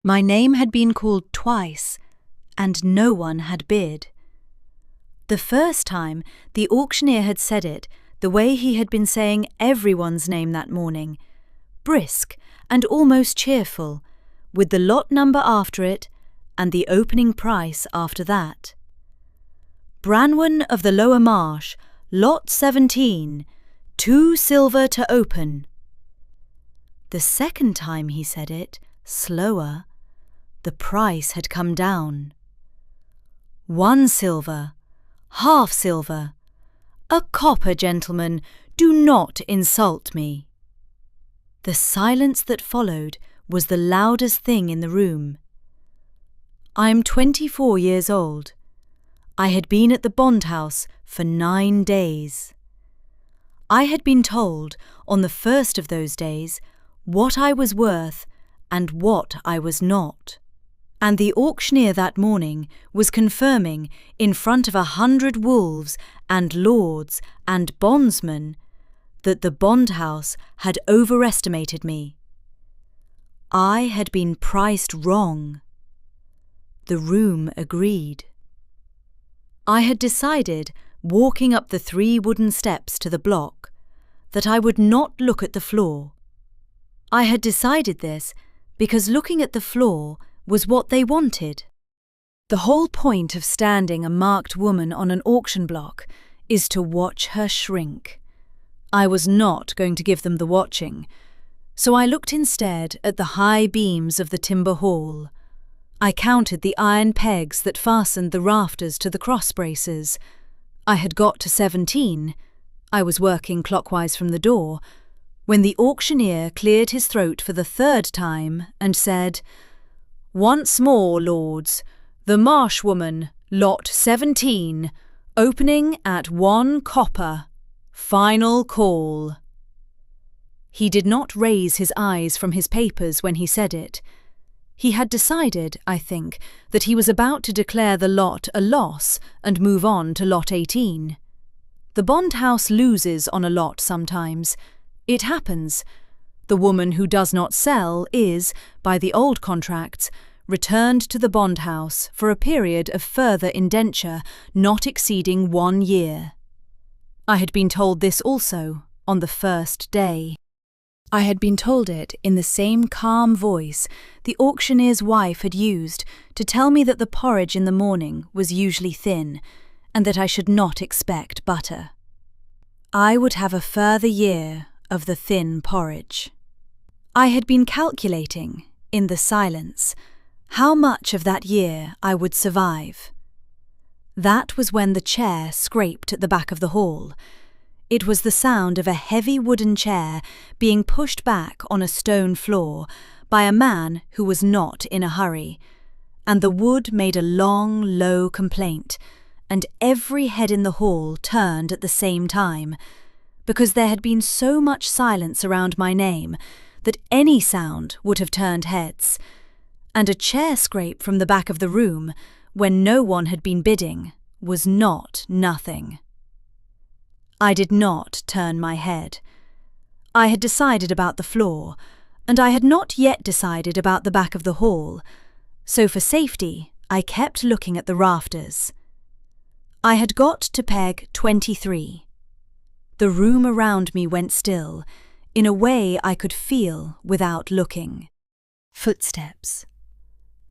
My name had been called twice, and no one had bid. The first time, the auctioneer had said it the way he had been saying everyone's name that morning, brisk and almost cheerful, with the lot number after it and the opening price after that. Branwen of the Lower Marsh, lot 17, 2 silver to open. The second time he said it, slower, the price had come down. 1 silver, half silver, a copper, gentlemen, do not insult me. The silence that followed was the loudest thing in the room. I am 24 years old. I had been at the bondhouse for 9 days. I had been told on the first of those days what I was worth and what I was not. And the auctioneer that morning was confirming in front of 100 wolves and lords and bondsmen that the bondhouse had overestimated me. I had been priced wrong. The room agreed. I had decided, walking up the 3 wooden steps to the block, that I would not look at the floor. I had decided this because looking at the floor was what they wanted. The whole point of standing a marked woman on an auction block is to watch her shrink. I was not going to give them the watching, so I looked instead at the high beams of the timber hall. I counted the iron pegs that fastened the rafters to the cross braces. I had got to 17. I was working clockwise from the door, when the auctioneer cleared his throat for the 3rd time and said, "Once more, lords, the Marshwoman, lot 17, opening at 1 copper. Final call." He did not raise his eyes from his papers when he said it. He had decided, I think, that he was about to declare the lot a loss and move on to lot 18. The bondhouse loses on a lot sometimes. It happens. The woman who does not sell is, by the old contracts, returned to the bondhouse for a period of further indenture not exceeding 1 year. I had been told this also on the first day. I had been told it in the same calm voice the auctioneer's wife had used to tell me that the porridge in the morning was usually thin, and that I should not expect butter. I would have a further year of the thin porridge. I had been calculating, in the silence, how much of that year I would survive. That was when the chair scraped at the back of the hall. It was the sound of a heavy wooden chair being pushed back on a stone floor by a man who was not in a hurry, and the wood made a long, low complaint, and every head in the hall turned at the same time, because there had been so much silence around my name that any sound would have turned heads, and a chair scrape from the back of the room, when no one had been bidding, was not nothing. I did not turn my head. I had decided about the floor, and I had not yet decided about the back of the hall, so for safety I kept looking at the rafters. I had got to peg 23. The room around me went still, in a way I could feel without looking. Footsteps.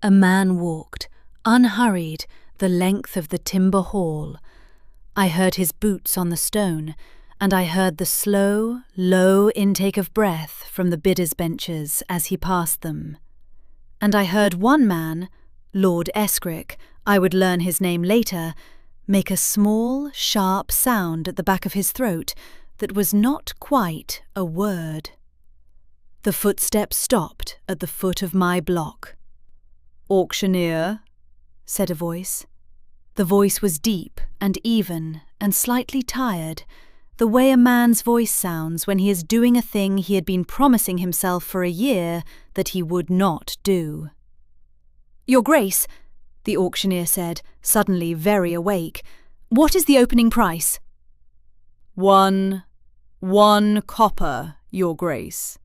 A man walked, unhurried, the length of the timber hall. I heard his boots on the stone, and I heard the slow, low intake of breath from the bidders' benches as he passed them. And I heard one man, Lord Aescric, I would learn his name later, make a small, sharp sound at the back of his throat that was not quite a word. The footsteps stopped at the foot of my block. "Auctioneer," said a voice. The voice was deep and even and slightly tired, the way a man's voice sounds when he is doing a thing he had been promising himself for a year that he would not do. "Your Grace," the auctioneer said, suddenly very awake, "what is the opening price?" One copper, Your Grace."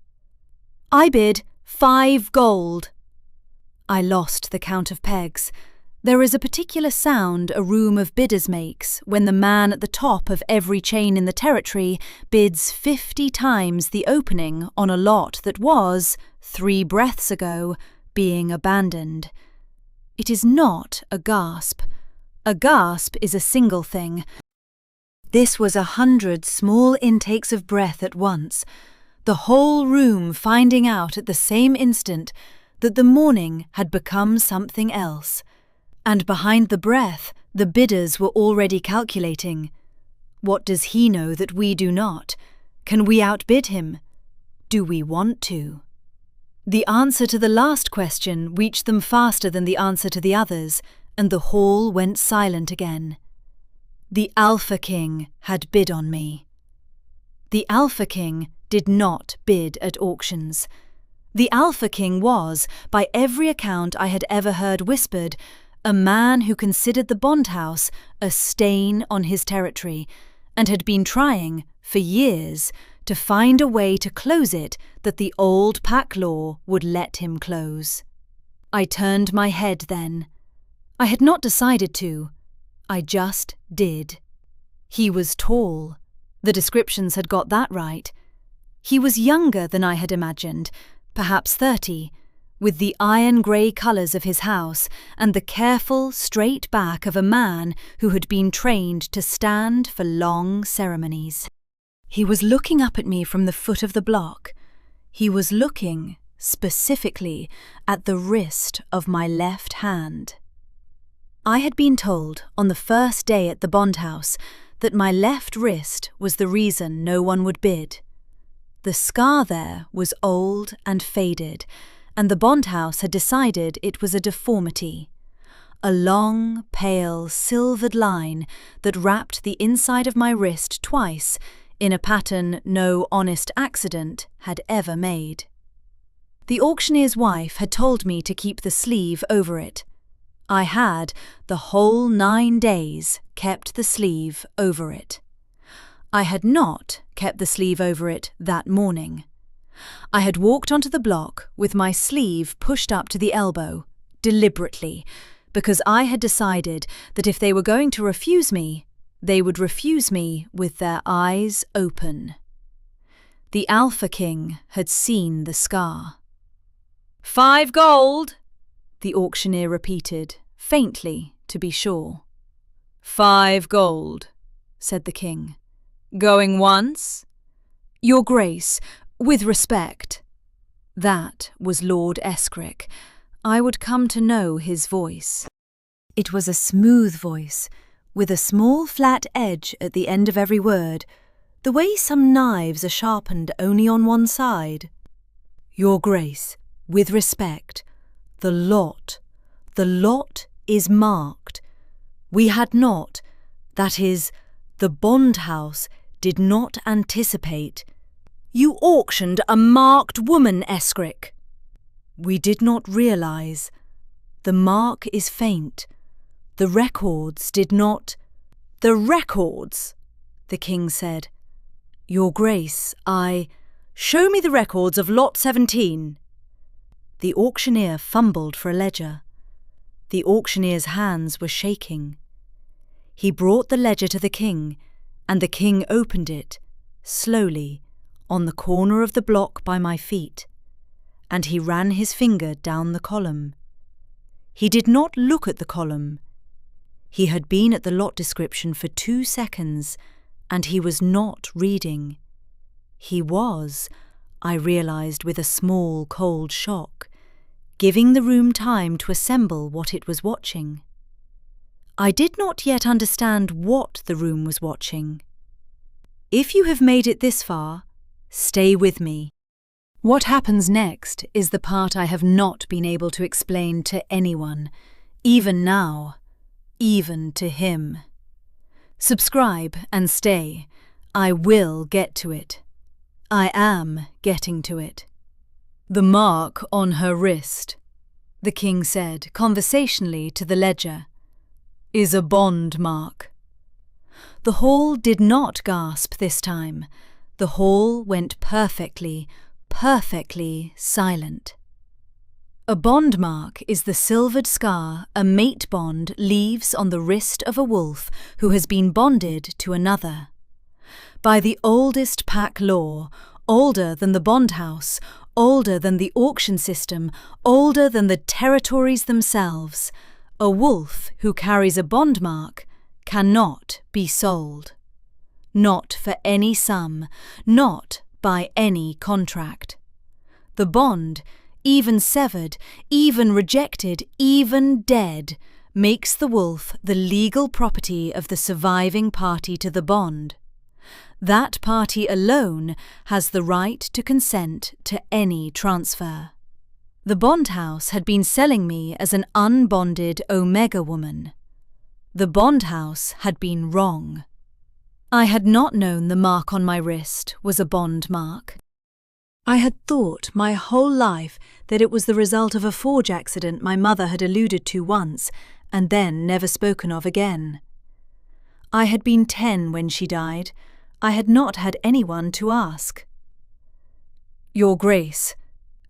"I bid 5 gold." I lost the count of pegs. There is a particular sound a room of bidders makes when the man at the top of every chain in the territory bids 50 times the opening on a lot that was, 3 breaths ago, being abandoned. It is not a gasp. A gasp is a single thing. This was 100 small intakes of breath at once, the whole room finding out at the same instant that the morning had become something else. And behind the breath, the bidders were already calculating. What does he know that we do not? Can we outbid him? Do we want to? The answer to the last question reached them faster than the answer to the others, and the hall went silent again. The Alpha King had bid on me. The Alpha King did not bid at auctions. The Alpha King was, by every account I had ever heard whispered, a man who considered the bondhouse a stain on his territory, and had been trying, for years, to find a way to close it that the old pack law would let him close. I turned my head then. I had not decided to. I just did. He was tall. The descriptions had got that right. He was younger than I had imagined, perhaps 30, with the iron-grey colours of his house and the careful, straight back of a man who had been trained to stand for long ceremonies. He was looking up at me from the foot of the block. He was looking, specifically, at the wrist of my left hand. I had been told on the first day at the bondhouse that my left wrist was the reason no one would bid. The scar there was old and faded, and the bondhouse had decided it was a deformity, a long, pale, silvered line that wrapped the inside of my wrist twice in a pattern no honest accident had ever made. The auctioneer's wife had told me to keep the sleeve over it. I had, the whole 9 days, kept the sleeve over it. I had not kept the sleeve over it that morning. I had walked onto the block with my sleeve pushed up to the elbow, deliberately, because I had decided that if they were going to refuse me, they would refuse me with their eyes open. The Alpha King had seen the scar. 5 gold, the auctioneer repeated, faintly to be sure. 5 gold, said the king. Going once? Your Grace, with respect. That was Lord Aescric. I would come to know his voice. It was a smooth voice, with a small flat edge at the end of every word, the way some knives are sharpened only on one side. Your Grace, with respect, the lot is marked. We had not, that is, the bondhouse did not anticipate. You auctioned a marked woman, Aescric. We did not realise. The mark is faint. The records did not. The records, the king said. Your Grace, show me the records of lot 17. The auctioneer fumbled for a ledger. The auctioneer's hands were shaking. He brought the ledger to the king, and the king opened it, slowly, on the corner of the block by my feet, and he ran his finger down the column. He did not look at the column. He had been at the lot description for 2 seconds, and he was not reading. He was, I realised with a small cold shock, giving the room time to assemble what it was watching. I did not yet understand what the room was watching. If you have made it this far, stay with me. What happens next is the part I have not been able to explain to anyone, even now, even to him. Subscribe and stay. I will get to it. I am getting to it. The mark on her wrist, the king said conversationally to the ledger, is a bond mark. The hall did not gasp this time. The hall went perfectly silent. A bond mark is the silvered scar a mate bond leaves on the wrist of a wolf who has been bonded to another. By the oldest pack law, older than the bondhouse, older than the auction system, older than the territories themselves, a wolf who carries a bond mark cannot be sold. Not for any sum, not by any contract. The bond, even severed, even rejected, even dead, makes the wolf the legal property of the surviving party to the bond. That party alone has the right to consent to any transfer. The bondhouse had been selling me as an unbonded Omega woman. The bondhouse had been wrong. I had not known the mark on my wrist was a bond mark. I had thought my whole life that it was the result of a forge accident my mother had alluded to once and then never spoken of again. I had been 10 when she died. I had not had anyone to ask. "Your Grace,"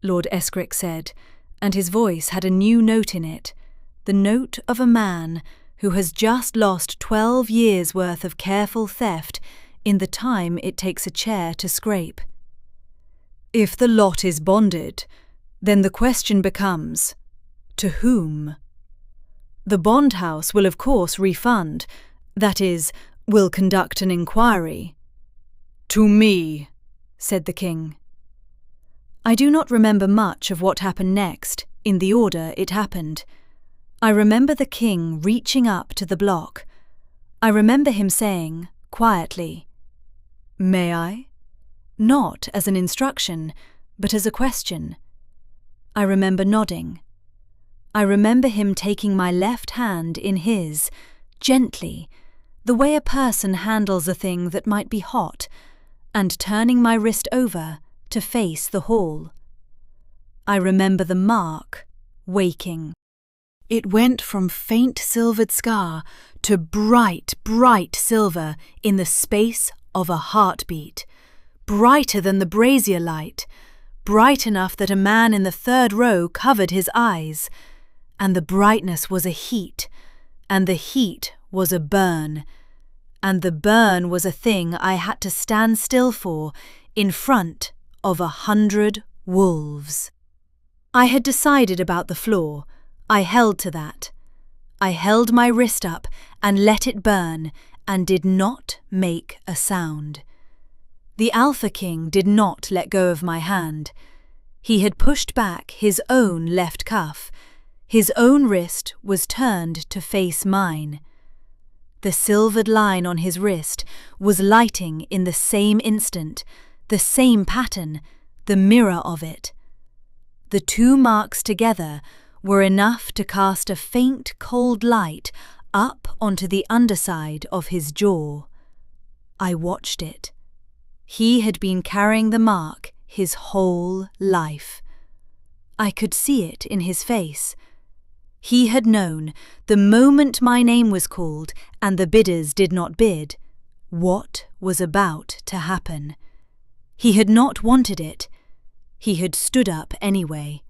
Lord Aescric said, and his voice had a new note in it, the note of a man who has just lost 12 years' worth of careful theft in the time it takes a chair to scrape. "If the lot is bonded, then the question becomes, to whom? The bondhouse will of course refund, that is, will conduct an inquiry." "To me," said the king. I do not remember much of what happened next, in the order it happened. I remember the king reaching up to the block. I remember him saying, quietly, "May I?" Not as an instruction, but as a question. I remember nodding. I remember him taking my left hand in his, gently, the way a person handles a thing that might be hot, and turning my wrist over to face the hall. I remember the mark waking. It went from faint silvered scar to bright, bright silver in the space of a heartbeat, brighter than the brazier light, bright enough that a man in the 3rd row covered his eyes, and the brightness was a heat, and the heat was a burn, and the burn was a thing I had to stand still for in front of 100 wolves. I had decided about the floor. I held to that. I held my wrist up and let it burn and did not make a sound. The Alpha King did not let go of my hand. He had pushed back his own left cuff. His own wrist was turned to face mine. The silvered line on his wrist was lighting in the same instant, the same pattern, the mirror of it. The 2 marks together were enough to cast a faint cold light up onto the underside of his jaw. I watched it. He had been carrying the mark his whole life. I could see it in his face. He had known, the moment my name was called and the bidders did not bid, what was about to happen. He had not wanted it. He had stood up anyway.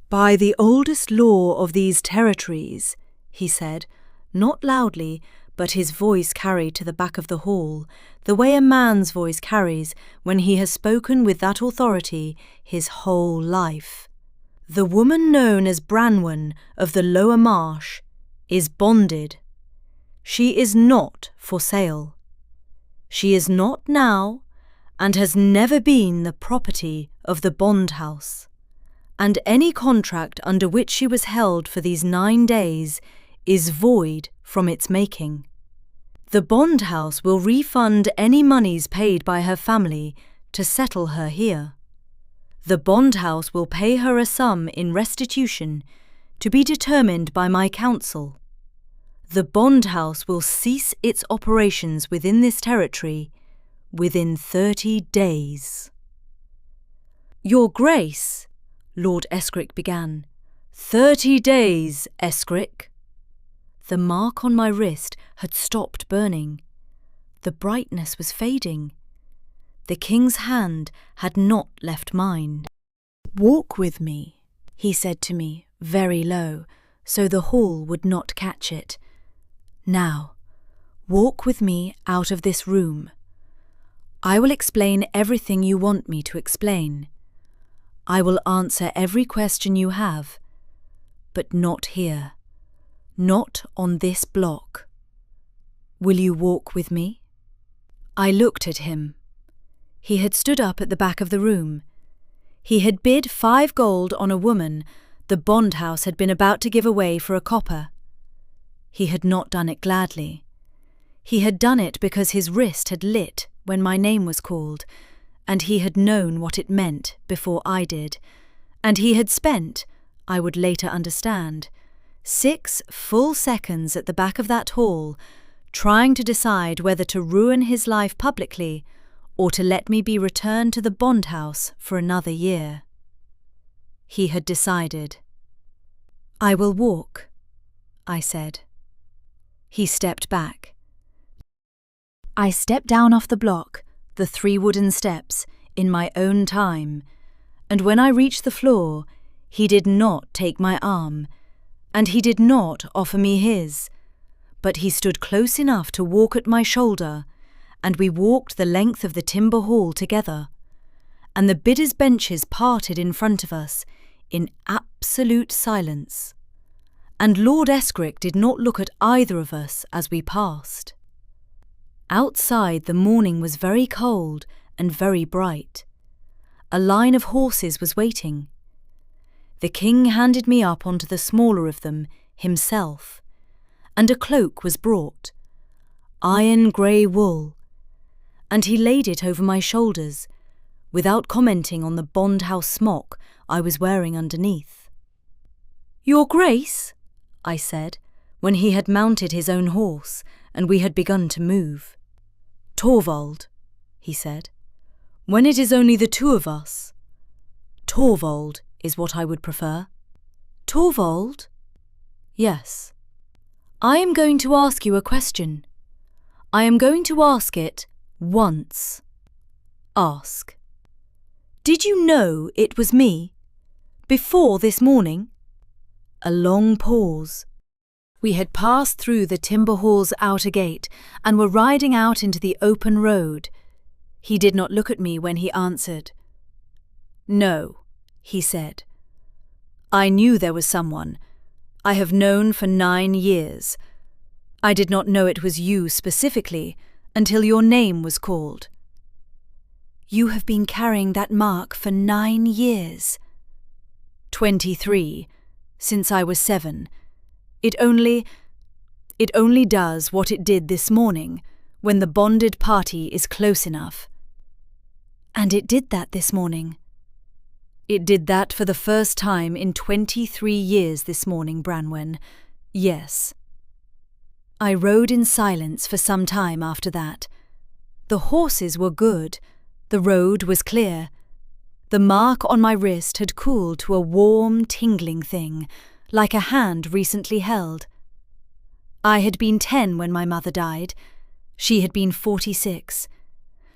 "By the oldest law of these territories," he said, not loudly, but his voice carried to the back of the hall, the way a man's voice carries when he has spoken with that authority his whole life. "The woman known as Branwen of the Lower Marsh is bonded. She is not for sale. She is not now, and has never been the property of the bondhouse, and any contract under which she was held for these 9 days is void from its making. The bondhouse will refund any monies paid by her family to settle her here. The bondhouse will pay her a sum in restitution to be determined by my council. The bondhouse will cease its operations within this territory within 30 days. "Your Grace," Lord Aescric began. 30 days, Aescric." The mark on my wrist had stopped burning. The brightness was fading. The king's hand had not left mine. "Walk with me," he said to me, very low, so the hall would not catch it. Now, walk with me out of this room. I will explain everything you want me to explain. I will answer every question you have, but not here, not on this block. Will you walk with me? I looked at him. He had stood up at the back of the room. He had bid 5 gold on a woman the bondhouse had been about to give away for a copper. He had not done it gladly. He had done it because his wrist had lit when my name was called, and he had known what it meant before I did, and he had spent, I would later understand, 6 full seconds at the back of that hall trying to decide whether to ruin his life publicly or to let me be returned to the bondhouse for another year. He had decided. I will walk, I said. He stepped back. I stepped down off the block, the 3 wooden steps, in my own time, and when I reached the floor, he did not take my arm, and he did not offer me his, but he stood close enough to walk at my shoulder, and we walked the length of the timber hall together, and the bidders' benches parted in front of us in absolute silence, and Lord Aescric did not look at either of us as we passed. Outside the morning was very cold and very bright. A line of horses was waiting. The king handed me up onto the smaller of them himself, and a cloak was brought, iron grey wool, and he laid it over my shoulders, without commenting on the bondhouse smock I was wearing underneath. "Your Grace," I said, when he had mounted his own horse and we had begun to move. "Torvald," he said, "when it is only the 2 of us." "Torvald is what I would prefer." "Torvald?" "Yes." "I am going to ask you a question. I am going to ask it once. Ask. Did you know it was me? Before this morning?" A long pause. We had passed through the timber hall's outer gate and were riding out into the open road. He did not look at me when he answered. "No," he said. "I knew there was someone. I have known for 9 years. I did not know it was you specifically until your name was called." "You have been carrying that mark for 9 years." 23, since I was 7. It only does what it did this morning, when the bonded party is close enough. And it did that this morning. It did that for the first time in 23 years this morning, Branwen. Yes. I rode in silence for some time after that. The horses were good. The road was clear. The mark on my wrist had cooled to a warm, tingling thing, like a hand recently held. I had been 10 when my mother died. She had been 46.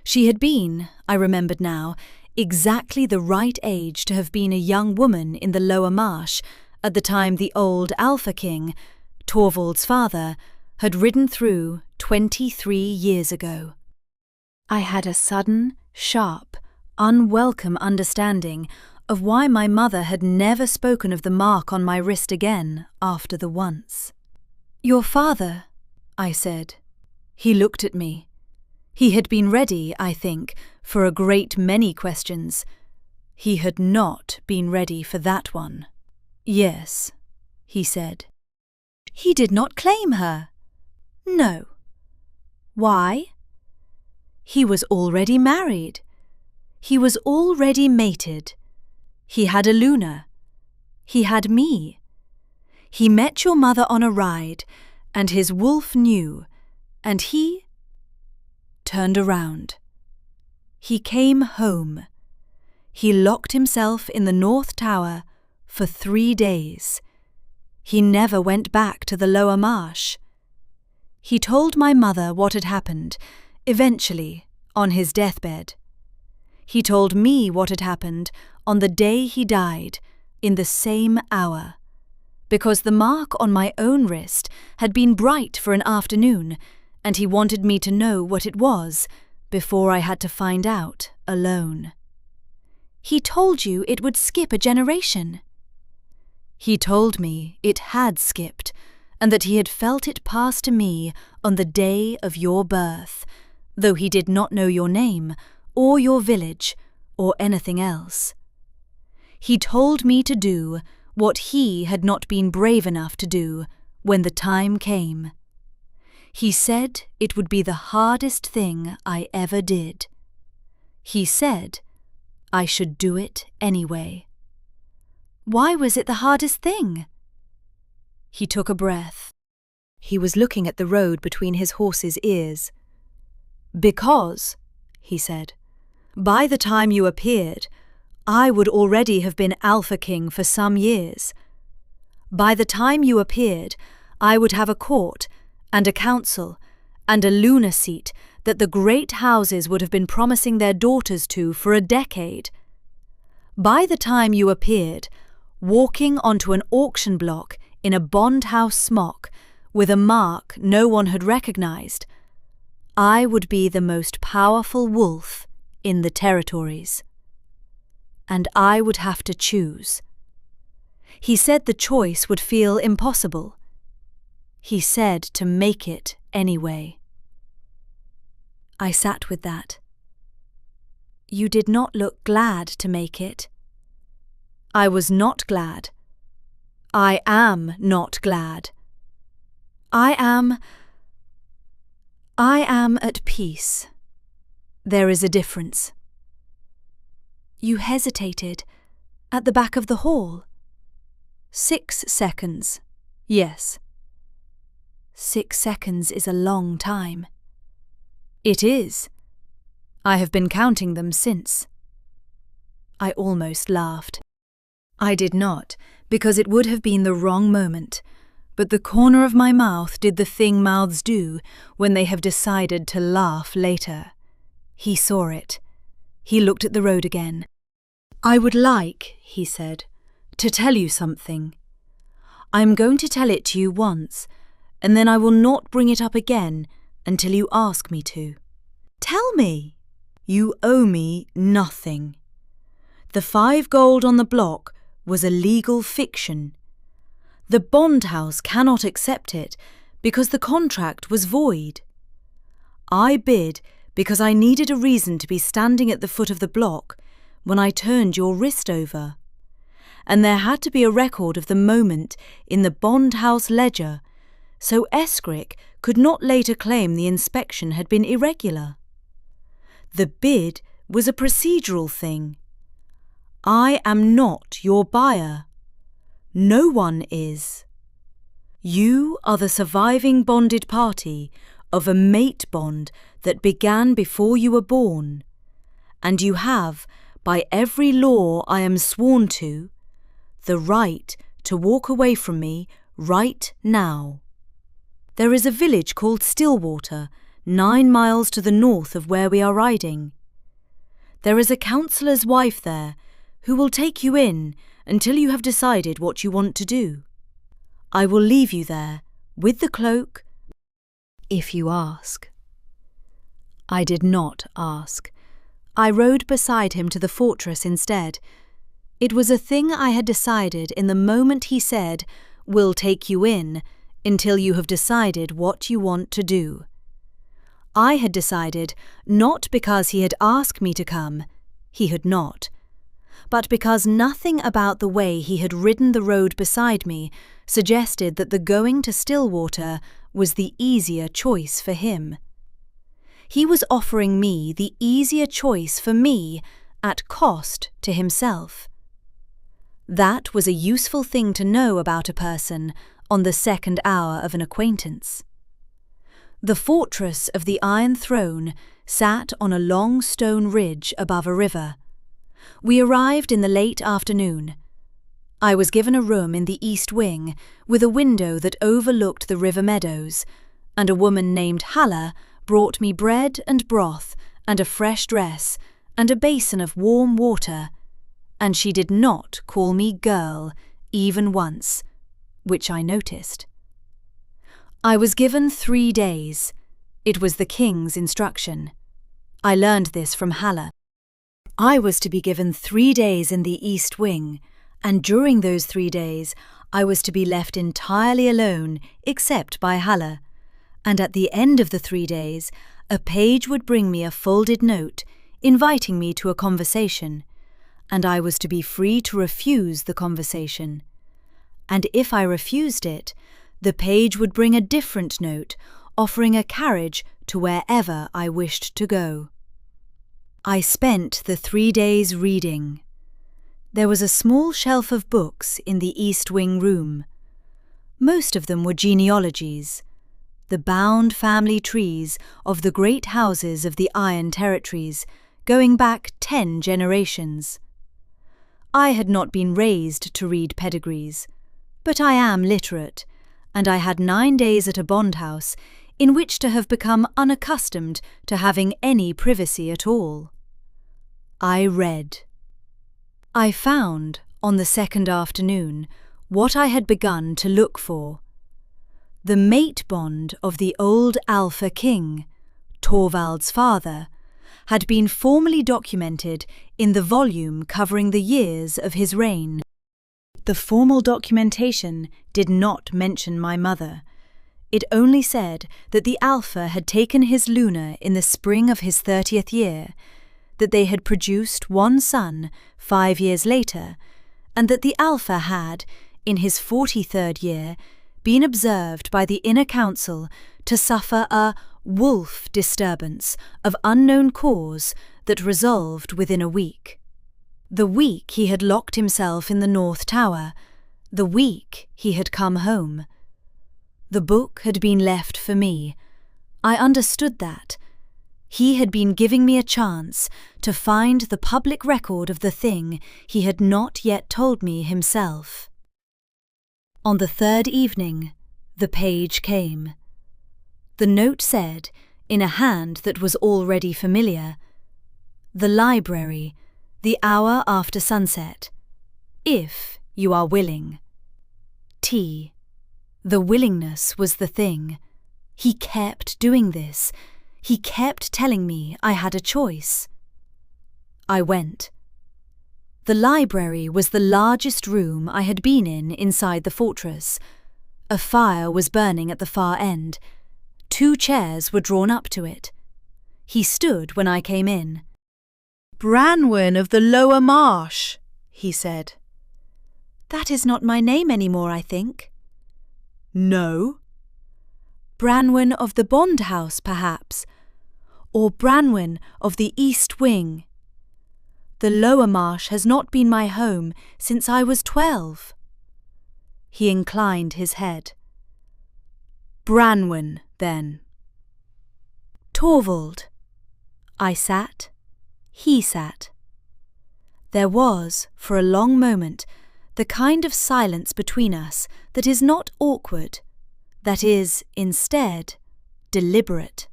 She had been, I remembered now, exactly the right age to have been a young woman in the lower marsh at the time the old Alpha King, Torvald's father, had ridden through 23 years ago. I had a sudden, sharp, unwelcome understanding of why my mother had never spoken of the mark on my wrist again after the once. "Your father," I said. He looked at me. He had been ready, I think, for a great many questions. He had not been ready for that one. "Yes," he said. "He did not claim her." "No." "Why?" "He was already married. He was already mated. He had a Luna. He had me. He met your mother on a ride, and his wolf knew, and he turned around. He came home. He locked himself in the North Tower for 3 days. He never went back to the lower marsh. He told my mother what had happened, eventually, on his deathbed. He told me what had happened on the day he died, in the same hour, because the mark on my own wrist had been bright for an afternoon, and he wanted me to know what it was before I had to find out alone. He told you it would skip a generation. He told me it had skipped, and that he had felt it pass to me on the day of your birth, though he did not know your name, or your village, or anything else. He told me to do what he had not been brave enough to do when the time came. He said it would be the hardest thing I ever did. He said I should do it anyway. Why was it the hardest thing? He took a breath. He was looking at the road between his horse's ears. Because, he said, by the time you appeared, I would already have been Alpha King for some years. By the time you appeared, I would have a court and a council and a lunar seat that the great houses would have been promising their daughters to for a decade. By the time you appeared, walking onto an auction block in a bondhouse smock with a mark no one had recognized, I would be the most powerful wolf in the territories. And I would have to choose. He said the choice would feel impossible. He said to make it anyway. I sat with that. You did not look glad to make it. I was not glad. I am not glad. I am at peace. There is a difference. You hesitated at the back of the hall. 6 seconds, yes. 6 seconds is a long time. It is. I have been counting them since. I almost laughed. I did not, because it would have been the wrong moment, but the corner of my mouth did the thing mouths do when they have decided to laugh later. He saw it. He looked at the road again. I would like, he said, to tell you something. I am going to tell it to you once, and then I will not bring it up again until you ask me to. Tell me. You owe me nothing. The 5 gold on the block was a legal fiction. The bondhouse cannot accept it because the contract was void. I bid because I needed a reason to be standing at the foot of the block when I turned your wrist over, and there had to be a record of the moment in the bondhouse ledger, so Aescric could not later claim the inspection had been irregular. The bid was a procedural thing. I am not your buyer. No one is. You are the surviving bonded party of a mate bond that began before you were born, and you have, by every law I am sworn to, the right to walk away from me right now. There is a village called Stillwater, 9 miles to the north of where we are riding. There is a councillor's wife there who will take you in until you have decided what you want to do. I will leave you there with the cloak if you ask. I did not ask. I rode beside him to the fortress instead. It was a thing I had decided in the moment he said, "We'll take you in until you have decided what you want to do." I had decided not because he had asked me to come, he had not, but because nothing about the way he had ridden the road beside me suggested that the going to Stillwater was the easier choice for him. He was offering me the easier choice for me at cost to himself. That was a useful thing to know about a person on the second hour of an acquaintance. The fortress of the Iron Throne sat on a long stone ridge above a river. We arrived in the late afternoon. I was given a room in the east wing with a window that overlooked the river meadows, and a woman named Halla brought me bread and broth and a fresh dress and a basin of warm water, and she did not call me girl even once, which I noticed. I was given 3 days. It was the king's instruction. I learned this from Halle. I was to be given 3 days in the East Wing, and during those 3 days I was to be left entirely alone except by Halle, and at the end of the 3 days a page would bring me a folded note inviting me to a conversation, and I was to be free to refuse the conversation. And if I refused it, the page would bring a different note offering a carriage to wherever I wished to go. I spent the 3 days reading. There was a small shelf of books in the East Wing room. Most of them were genealogies, the bound family trees of the great houses of the Iron Territories, going back 10 generations. I had not been raised to read pedigrees, but I am literate, and I had 9 days at a bondhouse in which to have become unaccustomed to having any privacy at all. I read. I found, on the second afternoon, what I had begun to look for. The mate bond of the old Alpha King, Torvald's father, had been formally documented in the volume covering the years of his reign. The formal documentation did not mention my mother. It only said that the Alpha had taken his lunar in the spring of his 30th year, that they had produced 1 son 5 years later, and that the Alpha had, in his 43rd year, been observed by the Inner Council to suffer a wolf disturbance of unknown cause that resolved within a week. The week he had locked himself in the North Tower, the week he had come home. The book had been left for me. I understood that. He had been giving me a chance to find the public record of the thing he had not yet told me himself. On the 3rd evening, the page came. The note said, in a hand that was already familiar, "The library, the hour after sunset, if you are willing." T. The willingness was the thing. He kept doing this. He kept telling me I had a choice. I went. The library was the largest room I had been in inside the fortress. A fire was burning at the far end. 2 chairs were drawn up to it. He stood when I came in. "Branwen of the Lower Marsh," he said. "That is not my name any more, I think." "No?" "Branwen of the bondhouse, perhaps, or Branwen of the East Wing. The Lower Marsh has not been my home since I was 12. He inclined his head. "Branwen, then." "Torvald." I sat. He sat. There was, for a long moment, the kind of silence between us that is not awkward, that is, instead, deliberate.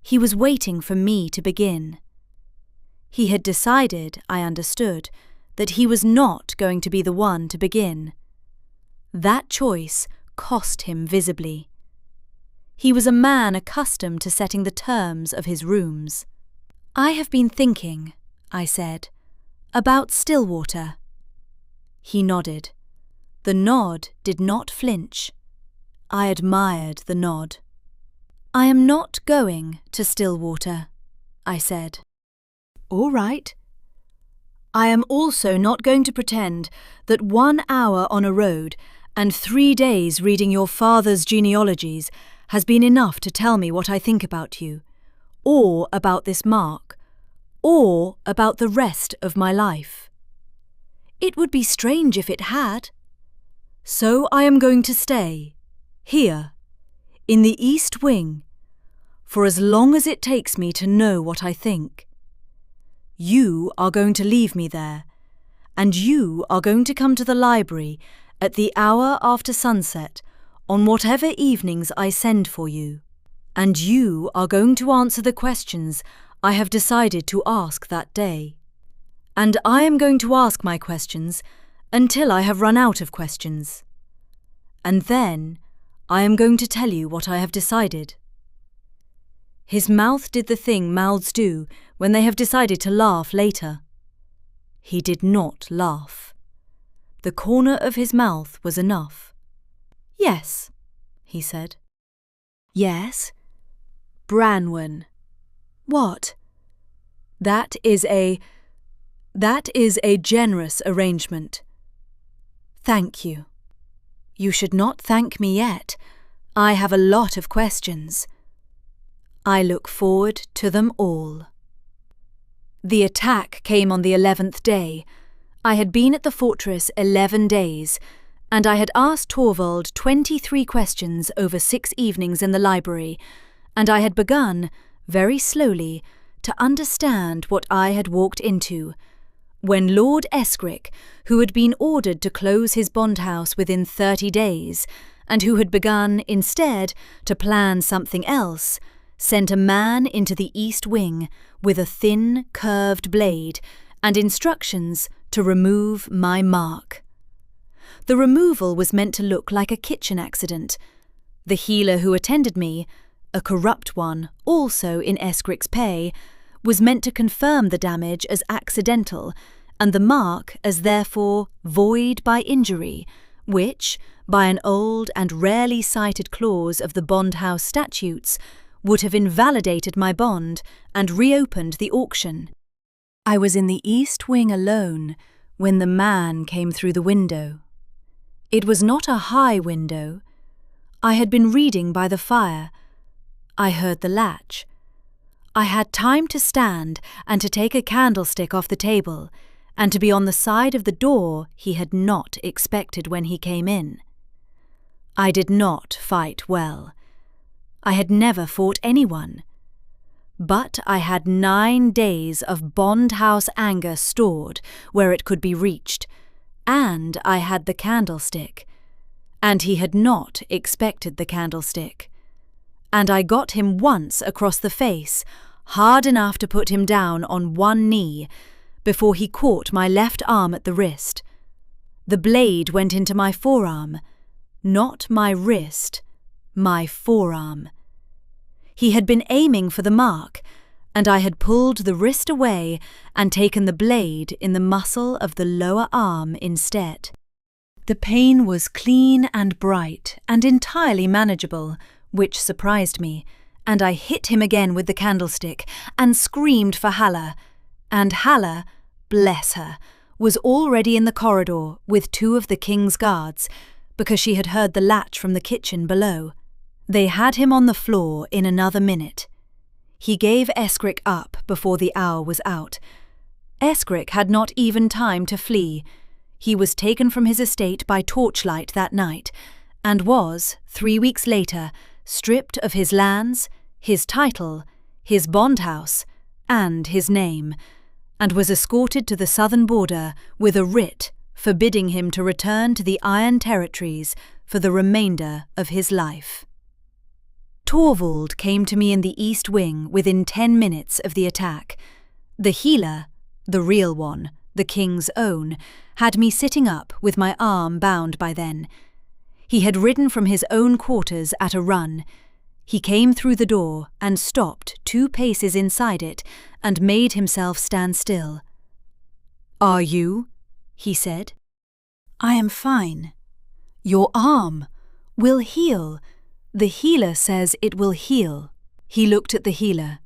He was waiting for me to begin. He had decided, I understood, that he was not going to be the one to begin. That choice cost him visibly. He was a man accustomed to setting the terms of his rooms. "I have been thinking," I said, "about Stillwater." He nodded. The nod did not flinch. I admired the nod. "I am not going to Stillwater," I said. "All right." "I am also not going to pretend that 1 hour on a road and 3 days reading your father's genealogies has been enough to tell me what I think about you, or about this mark, or about the rest of my life. It would be strange if it had. So I am going to stay, here, in the East Wing, for as long as it takes me to know what I think. You are going to leave me there, and you are going to come to the library at the hour after sunset on whatever evenings I send for you, and you are going to answer the questions I have decided to ask that day. and I am going to ask my questions until I have run out of questions. And then I am going to tell you what I have decided." His mouth did the thing mouths do when they have decided to laugh later. He did not laugh. The corner of his mouth was enough. "Yes," he said. "Yes? Branwen. What? That is a generous arrangement. Thank you. You should not thank me yet. I have a lot of questions. I look forward to them all." The attack came on the 11th day. I had been at the fortress 11 days, and I had asked Torvald 23 questions over 6 evenings in the library, and I had begun, very slowly, to understand what I had walked into, when Lord Aescric, who had been ordered to close his bondhouse within 30 days, and who had begun, instead, to plan something else, sent a man into the east wing with a thin, curved blade and instructions to remove my mark. The removal was meant to look like a kitchen accident. The healer who attended me, a corrupt one, also in Aescric's pay, was meant to confirm the damage as accidental and the mark as therefore void by injury, which, by an old and rarely cited clause of the bondhouse statutes, would have invalidated my bond and reopened the auction. I was in the east wing alone when the man came through the window. It was not a high window. I had been reading by the fire. I heard the latch. I had time to stand and to take a candlestick off the table, and to be on the side of the door he had not expected when he came in. I did not fight well. I had never fought anyone. But I had 9 days of bondhouse anger stored where it could be reached, and I had the candlestick, and he had not expected the candlestick. And I got him once across the face, hard enough to put him down on one knee, before he caught my left arm at the wrist. The blade went into my forearm, not my wrist, my forearm. He had been aiming for the mark, and I had pulled the wrist away and taken the blade in the muscle of the lower arm instead. The pain was clean and bright and entirely manageable, which surprised me, and I hit him again with the candlestick and screamed for Halla, and Halla, bless her, was already in the corridor with 2 of the king's guards, because she had heard the latch from the kitchen below. They had him on the floor in another minute. He gave Aescric up before the hour was out. Aescric had not even time to flee. He was taken from his estate by torchlight that night, and was, 3 weeks later, stripped of his lands, his title, his bondhouse, and his name, and was escorted to the southern border with a writ forbidding him to return to the Iron Territories for the remainder of his life. Torvald came to me in the east wing within 10 minutes of the attack. The healer, the real one, the king's own, had me sitting up with my arm bound by then. He had ridden from his own quarters at a run. He came through the door and stopped 2 paces inside it and made himself stand still. "Are you?" he said. "I am fine. Your arm will heal. The healer says it will heal." He looked at the healer.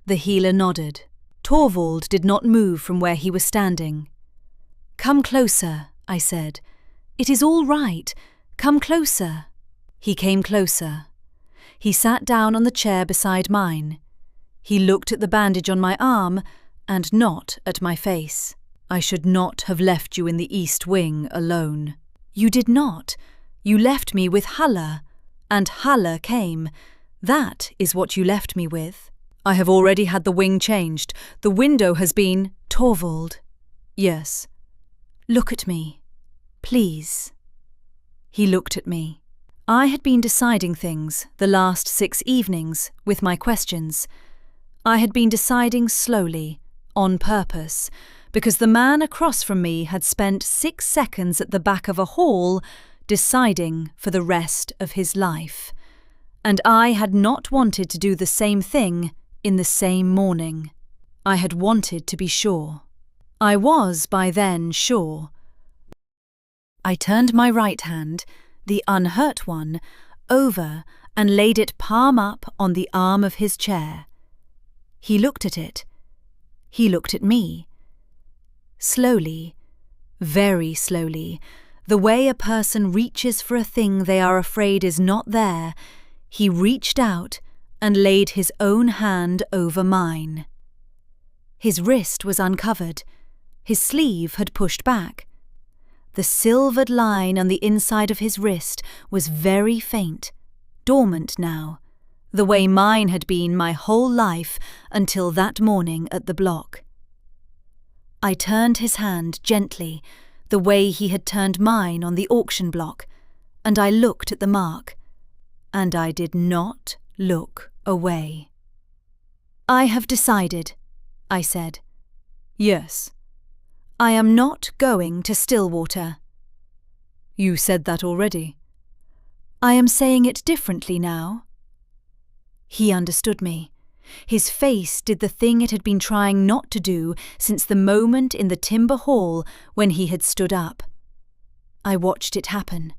The healer nodded. Torvald did not move from where he was standing. "Come closer," I said. "It is all right. Come closer." He came closer. He sat down on the chair beside mine. He looked at the bandage on my arm and not at my face. "I should not have left you in the east wing alone." "You did not. You left me with Halla. And Halla came. That is what you left me with." "I have already had the wing changed. The window has been—" "Torvald." "Yes." "Look at me. Please." He looked at me. I had been deciding things the last 6 evenings with my questions. I had been deciding slowly, on purpose, because the man across from me had spent 6 seconds at the back of a hall deciding for the rest of his life, and I had not wanted to do the same thing in the same morning. I had wanted to be sure. I was by then sure. I turned my right hand, the unhurt one, over and laid it palm up on the arm of his chair. He looked at it. He looked at me. Slowly, very slowly, the way a person reaches for a thing they are afraid is not there, he reached out and laid his own hand over mine. His wrist was uncovered. His sleeve had pushed back. The silvered line on the inside of his wrist was very faint, dormant now, the way mine had been my whole life until that morning at the block. I turned his hand gently, the way he had turned mine on the auction block, and I looked at the mark, and I did not look away. "I have decided," I said. "Yes." "I am not going to Stillwater." "You said that already." "I am saying it differently now." He understood me. His face did the thing it had been trying not to do since the moment in the timber hall when he had stood up. I watched it happen.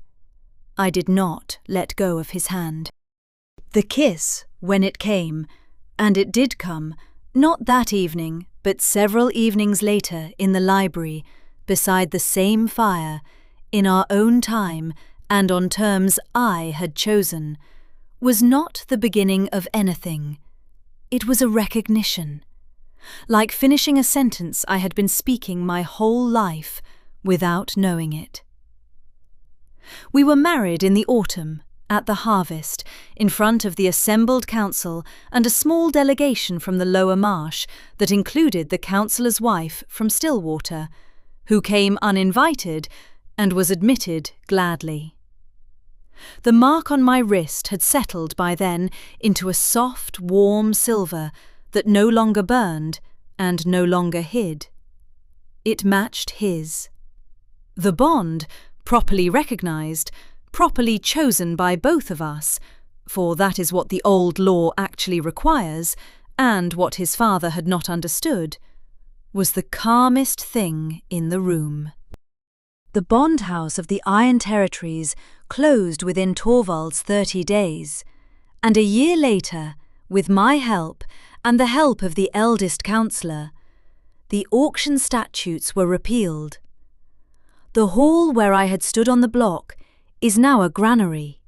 I did not let go of his hand. The kiss, when it came, and it did come, not that evening, but several evenings later in the library, beside the same fire, in our own time and on terms I had chosen, was not the beginning of anything. It was a recognition, like finishing a sentence I had been speaking my whole life without knowing it. We were married in the autumn, at the harvest, in front of the assembled council and a small delegation from the lower marsh that included the councillor's wife from Stillwater, who came uninvited and was admitted gladly. The mark on my wrist had settled by then into a soft, warm silver that no longer burned and no longer hid. It matched his. The bond, properly recognised, properly chosen by both of us, for that is what the old law actually requires, and what his father had not understood, was the calmest thing in the room. The bondhouse of the Iron Territories closed within Torvald's 30 days, and a year later, with my help and the help of the eldest councillor, the auction statutes were repealed. The hall where I had stood on the block is now a granary.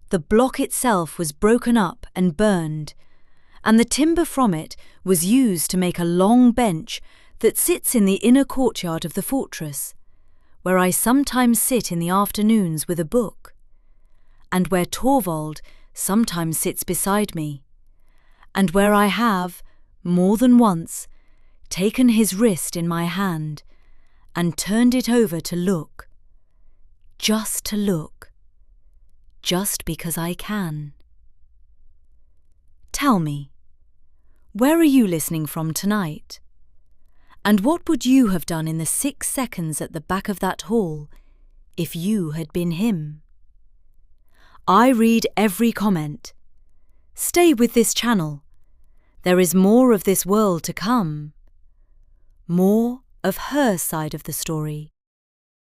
The block itself was broken up and burned, and the timber from it was used to make a long bench that sits in the inner courtyard of the fortress, where I sometimes sit in the afternoons with a book, and where Torvald sometimes sits beside me, and where I have, more than once, taken his wrist in my hand and turned it over to look, just to look, just because I can. Tell me, where are you listening from tonight? And what would you have done in the 6 seconds at the back of that hall if you had been him? I read every comment. Stay with this channel. There is more of this world to come. More of her side of the story.